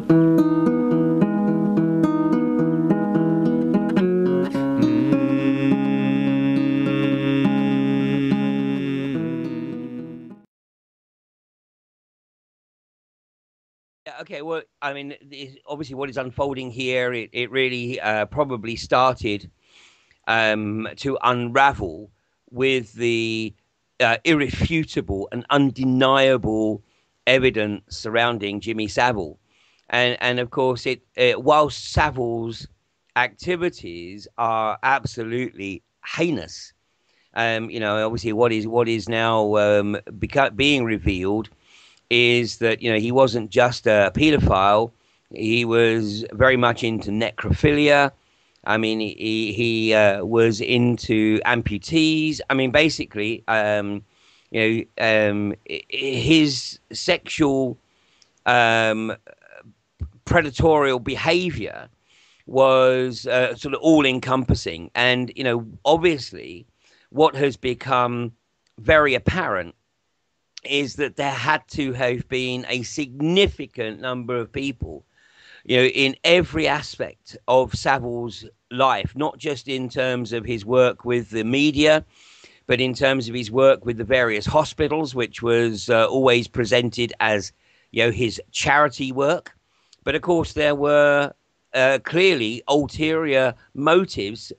Yeah, okay, well, I mean, obviously, what is unfolding here, it really probably started to unravel with the irrefutable and undeniable evidence surrounding Jimmy Savile. And of course, whilst Savile's activities are absolutely heinous, obviously, what is now being revealed is that he wasn't just a pedophile; he was very much into necrophilia. I mean, he was into amputees. I mean, basically, his sexual um, predatorial behavior was sort of all encompassing. And, obviously, what has become very apparent is that there had to have been a significant number of people, in every aspect of Savile's life, not just in terms of his work with the media, but in terms of his work with the various hospitals, which was always presented as, his charity work. But of course, there were clearly ulterior motives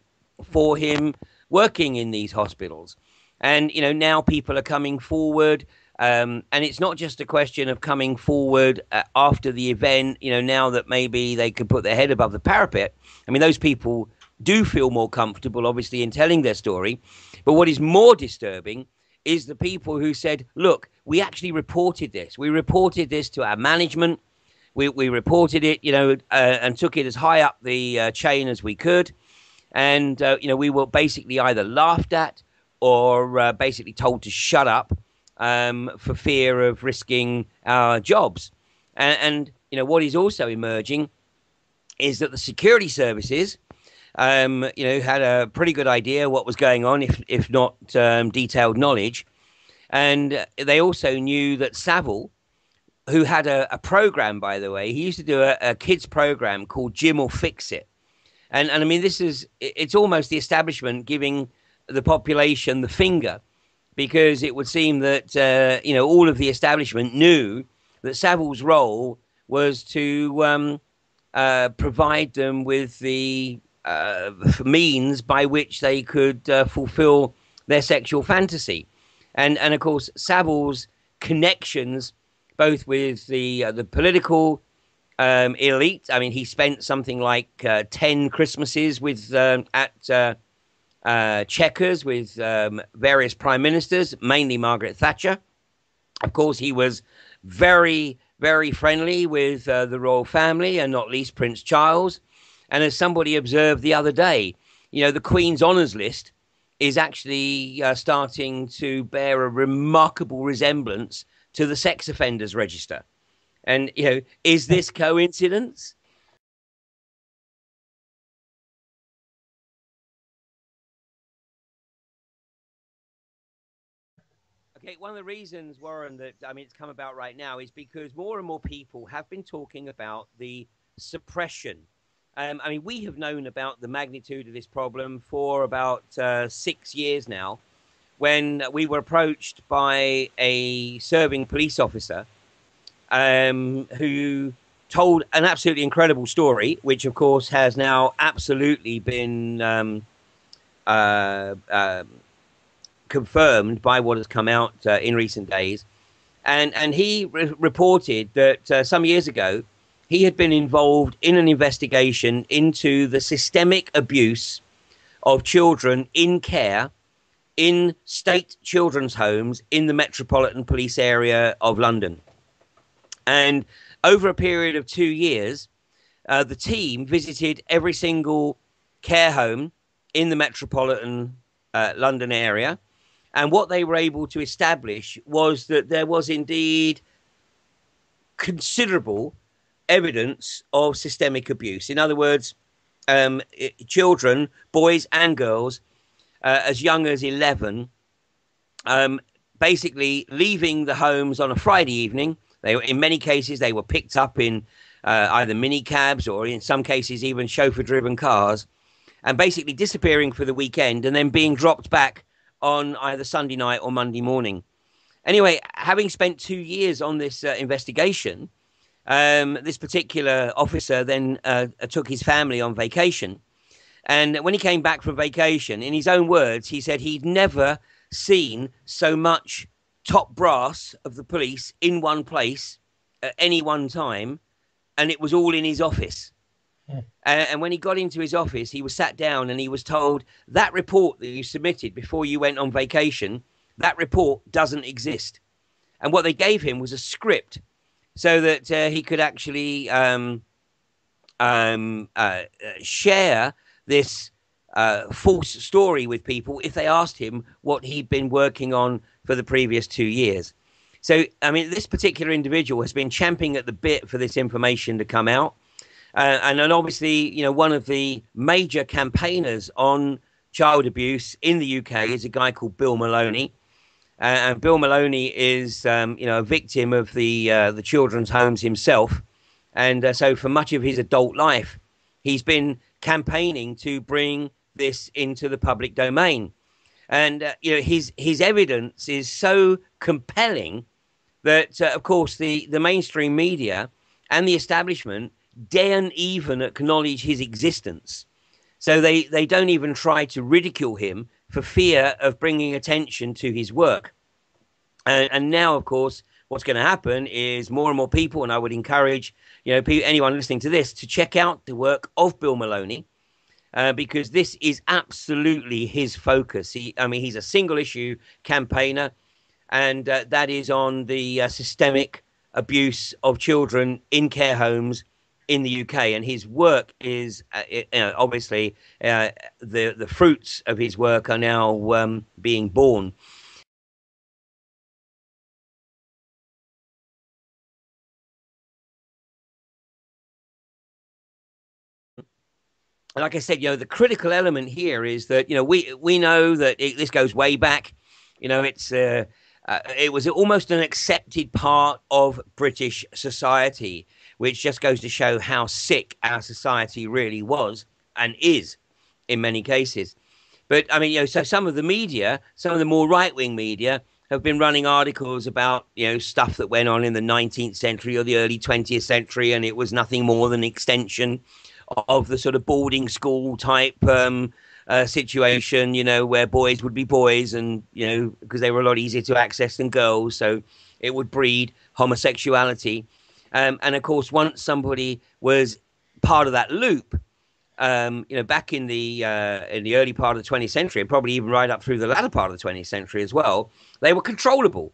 for him working in these hospitals. And, now people are coming forward. And it's not just a question of coming forward after the event, now that maybe they could put their head above the parapet. I mean, those people do feel more comfortable, obviously, in telling their story. But what is more disturbing is the people who said, look, we actually reported this. We reported this to our management. We reported it, and took it as high up the chain as we could. And, we were basically either laughed at or basically told to shut up for fear of risking our jobs. And what is also emerging is that the security services, had a pretty good idea what was going on, if not detailed knowledge. And they also knew that Savile, who had a program, by the way, he used to do a kids program called Jim will Fix It. And I mean, it's almost the establishment giving the population the finger, because it would seem that, all of the establishment knew that Savile's role was to provide them with the means by which they could fulfill their sexual fantasy. And of course, Savile's connections, both with the political elite. I mean, he spent something like 10 Christmases with at Chequers with various prime ministers, mainly Margaret Thatcher. Of course, he was very, very friendly with the royal family, and not least Prince Charles. And as somebody observed the other day, the Queen's Honours List is actually starting to bear a remarkable resemblance to the sex offenders register. And, is this coincidence? Okay, one of the reasons, Warren, that it's come about right now is because more and more people have been talking about the suppression. We have known about the magnitude of this problem for about 6 years now, when we were approached by a serving police officer who told an absolutely incredible story, which, of course, has now absolutely been uh, uh, confirmed by what has come out in recent days. And he reported that some years ago, he had been involved in an investigation into the systemic abuse of children in care in state children's homes in the Metropolitan Police area of London. And over a period of 2 years, the team visited every single care home in the Metropolitan London area. And what they were able to establish was that there was indeed considerable evidence of systemic abuse. In other words, children, boys and girls, as young as 11, basically leaving the homes on a Friday evening. In many cases, they were picked up in either mini cabs or in some cases even chauffeur-driven cars, and basically disappearing for the weekend and then being dropped back on either Sunday night or Monday morning. Anyway, having spent 2 years on this investigation, this particular officer then took his family on vacation. And when he came back from vacation, in his own words, he said he'd never seen so much top brass of the police in one place at any one time, and it was all in his office. Yeah. And when he got into his office, he was sat down and he was told, that report that you submitted before you went on vacation, that report doesn't exist. And what they gave him was a script so that he could actually share this false story with people if they asked him what he'd been working on for the previous 2 years. So, I mean, this particular individual has been champing at the bit for this information to come out. And then obviously, you know, one of the major campaigners on child abuse in the UK is a guy called Bill Maloney. And Bill Maloney is, you know, a victim of the children's homes himself. And so for much of his adult life, he's been campaigning to bring this into the public domain. And, you know, his evidence is so compelling that, of course, the mainstream media and the establishment daren't even acknowledge his existence. So they don't even try to ridicule him for fear of bringing attention to his work. And now, of course, what's going to happen is more and more people, and I would encourage, you know, anyone listening to this to check out the work of Bill Maloney, because this is absolutely his focus. He's a single issue campaigner, and that is on the systemic abuse of children in care homes in the UK. And his work is, obviously, the fruits of his work are now being born. Like I said, you know, the critical element here is that, you know, we know that this goes way back. You know, it was almost an accepted part of British society, which just goes to show how sick our society really was and is in many cases. But I mean, you know, so some of the media, some of the more right-wing media have been running articles about, you know, stuff that went on in the 19th century or the early 20th century, and it was nothing more than an extension of the sort of boarding school type situation, you know, where boys would be boys and, you know, because they were a lot easier to access than girls. So it would breed homosexuality. And of course, once somebody was part of that loop, you know, back in the early part of the 20th century, and probably even right up through the latter part of the 20th century as well, they were controllable.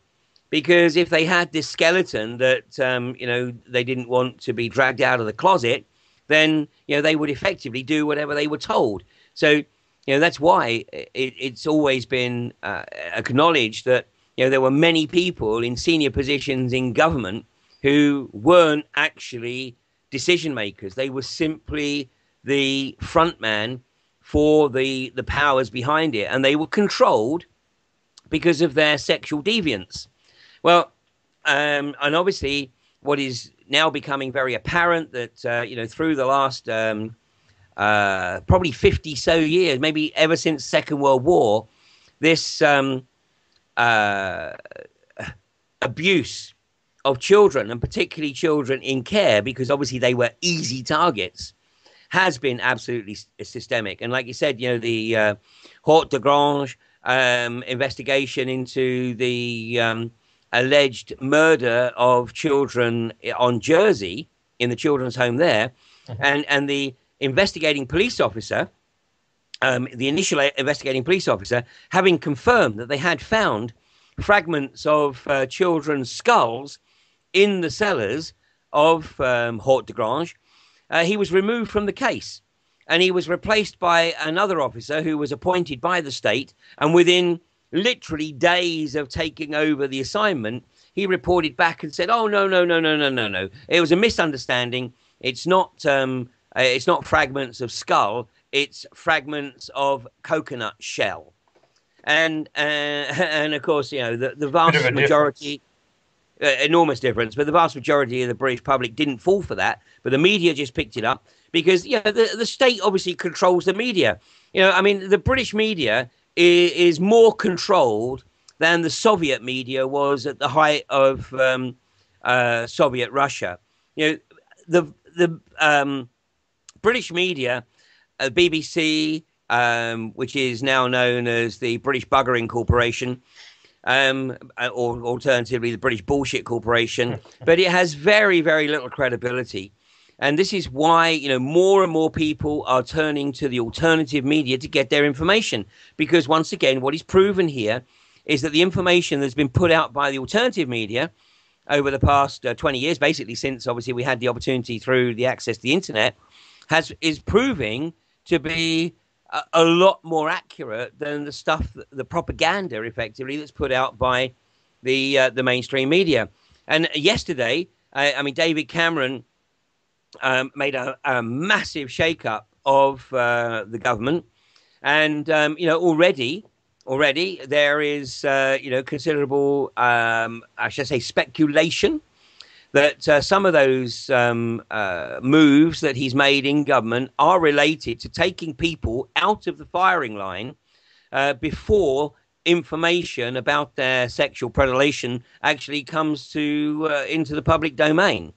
Because if they had this skeleton that, you know, they didn't want to be dragged out of the closet, then, you know, they would effectively do whatever they were told. So, you know, that's why it's always been acknowledged that, you know, there were many people in senior positions in government who weren't actually decision makers. They were simply the front man for the powers behind it, and they were controlled because of their sexual deviance. Well, and obviously what is now becoming very apparent that, you know, through the last probably 50 so years, maybe ever since Second World War, this abuse of children, and particularly children in care, because obviously they were easy targets, has been absolutely systemic. And like you said, you know, the Haute de Grange investigation into the alleged murder of children on Jersey in the children's home there, and the investigating police officer, the initial investigating police officer, having confirmed that they had found fragments of children's skulls in the cellars of Haute de Grange, he was removed from the case, and he was replaced by another officer who was appointed by the state, and within literally days of taking over the assignment, he reported back and said, "Oh, no. It was a misunderstanding. It's not fragments of skull. It's fragments of coconut shell." And of course, you know, the vast majority. enormous difference. But the vast majority of the British public didn't fall for that. But the media just picked it up because the state obviously controls the media. I mean, the British media is more controlled than the Soviet media was at the height of Soviet Russia. The British media, BBC, which is now known as the British Buggering Corporation, or alternatively the British Bullshit Corporation, but it has very, very little credibility. And this is why, more and more people are turning to the alternative media to get their information. Because once again, what is proven here is that the information that's been put out by the alternative media over the past 20 years, basically since obviously we had the opportunity through the access to the internet, is proving to be a lot more accurate than the stuff, the propaganda, effectively, that's put out by the mainstream media. And yesterday, I mean, David Cameron made a massive shake-up of the government, and already there is considerable, I should say, speculation that some of those moves that he's made in government are related to taking people out of the firing line before information about their sexual predilection actually comes into the public domain.